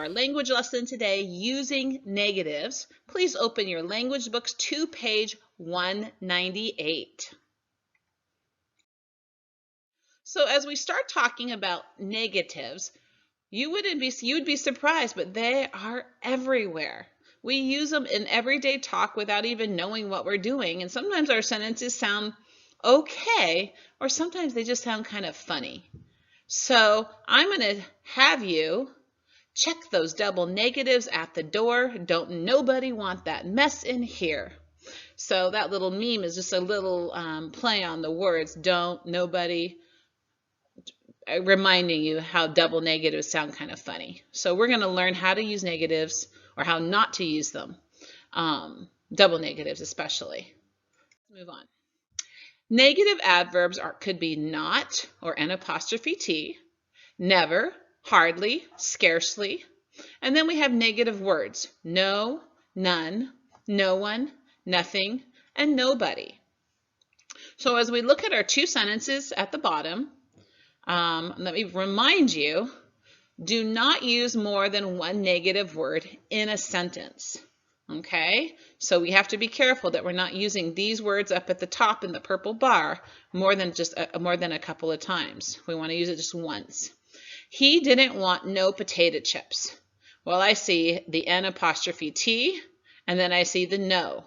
our language lesson today, using negatives. Please open your language books to page 198. So as we start talking about negatives, you'd be surprised, but they are everywhere. We use them in everyday talk without even knowing what we're doing, and sometimes our sentences sound okay, or sometimes they just sound kind of funny. So I'm going to have you check those double negatives at the door. Don't nobody want that mess in here. So that little meme is just a little play on the words, don't, nobody, reminding you how double negatives sound kind of funny. So we're going to learn how to use negatives or how not to use them, double negatives especially. Let's move on. Negative adverbs could be not or an apostrophe T, never, hardly, scarcely. And then we have negative words, no, none, no one, nothing, and nobody. So as we look at our two sentences at the bottom, let me remind you, do not use more than one negative word in a sentence. Okay, so we have to be careful that we're not using these words up at the top in the purple bar more than a couple of times. We want to use it just once. He didn't want no potato chips. Well, I see the N apostrophe T, and then I see the no.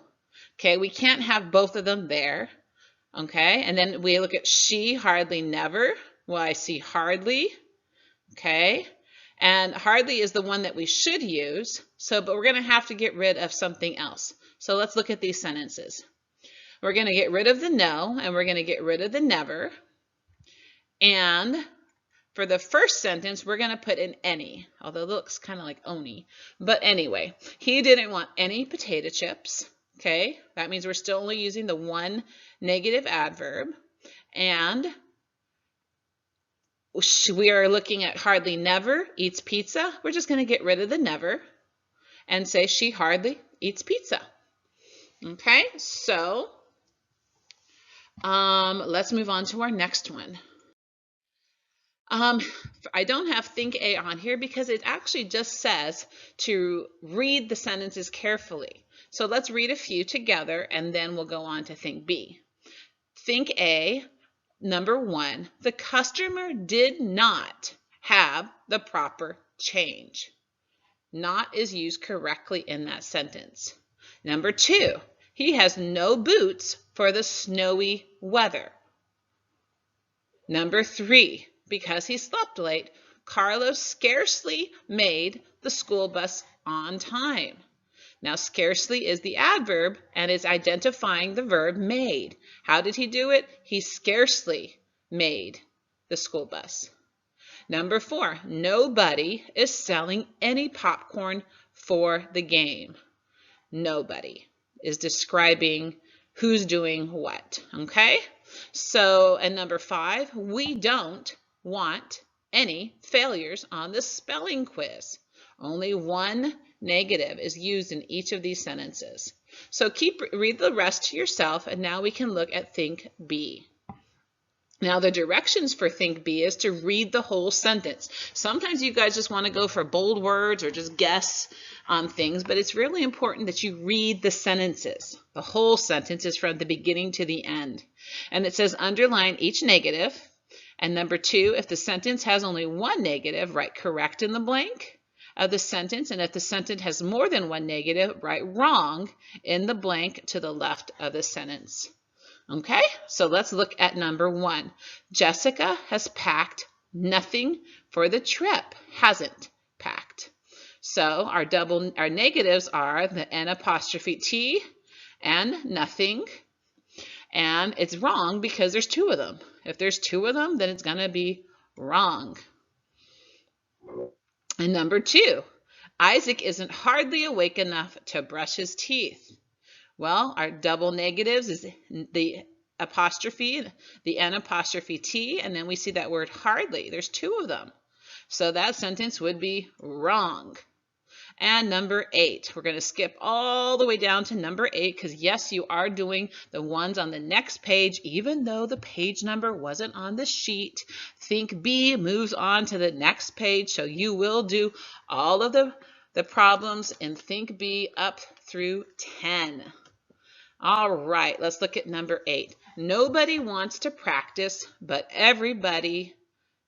Okay, we can't have both of them there. Okay, and then we look at she, hardly, never. Well, I see hardly. Okay, and hardly is the one that we should use, but we're going to have to get rid of something else. So let's look at these sentences. We're going to get rid of the no, and we're going to get rid of the never. And for the first sentence, we're going to put in any, although it looks kind of like oni. But anyway, he didn't want any potato chips. Okay, that means we're still only using the one negative adverb. And we are looking at hardly never eats pizza. We're just going to get rid of the never and say she hardly eats pizza. Okay, so let's move on to our next one. I don't have Think A on here because it actually just says to read the sentences carefully. So let's read a few together and then we'll go on to Think B. Think A, number 1, the customer did not have the proper change. Not is used correctly in that sentence. Number 2, he has no boots for the snowy weather. Number 3, because he slept late, Carlos scarcely made the school bus on time. Now, scarcely is the adverb and is identifying the verb made. How did he do it? He scarcely made the school bus. Number 4, nobody is selling any popcorn for the game. Nobody is describing who's doing what, okay? So, and number 5, we don't want any failures on the spelling quiz. Only one negative is used in each of these sentences. So read the rest to yourself, and now we can look at Think B. Now the directions for Think B is to read the whole sentence. Sometimes you guys just want to go for bold words or just guess on things, but it's really important that you read the sentences. The whole sentence is from the beginning to the end. And it says underline each negative. And number 2, if the sentence has only one negative, write correct in the blank of the sentence. And if the sentence has more than one negative, write wrong in the blank to the left of the sentence. Okay, so let's look at number 1. Jessica has packed nothing for the trip. Hasn't packed. So our negatives are the N apostrophe T and nothing. And it's wrong because there's 2 of them. If there's 2 of them, then it's going to be wrong. And number 2, Isaac isn't hardly awake enough to brush his teeth. Well, our double negatives is the apostrophe, the N apostrophe T, and then we see that word hardly. There's 2 of them. So that sentence would be wrong. And number 8, we're going to skip all the way down to number 8 because yes, you are doing the ones on the next page, even though the page number wasn't on the sheet. Think B moves on to the next page, so you will do all of the problems in Think B up through 10. All right, let's look at number 8. Nobody wants to practice, but everybody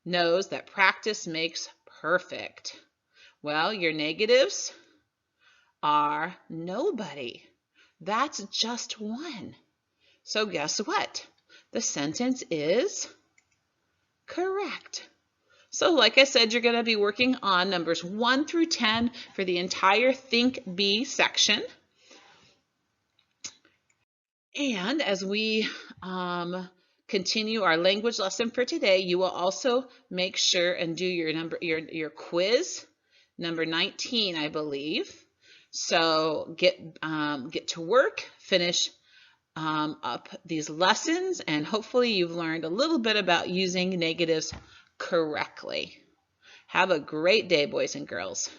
knows that practice makes perfect. Well, your negatives are nobody. That's just one. So guess what? The sentence is correct. So like I said, you're going to be working on numbers 1 through 10 for the entire Think B section. And as we continue our language lesson for today, you will also make sure and do your quiz, number 19, I believe. So get to work, finish up these lessons, and hopefully you've learned a little bit about using negatives correctly. Have a great day, boys and girls.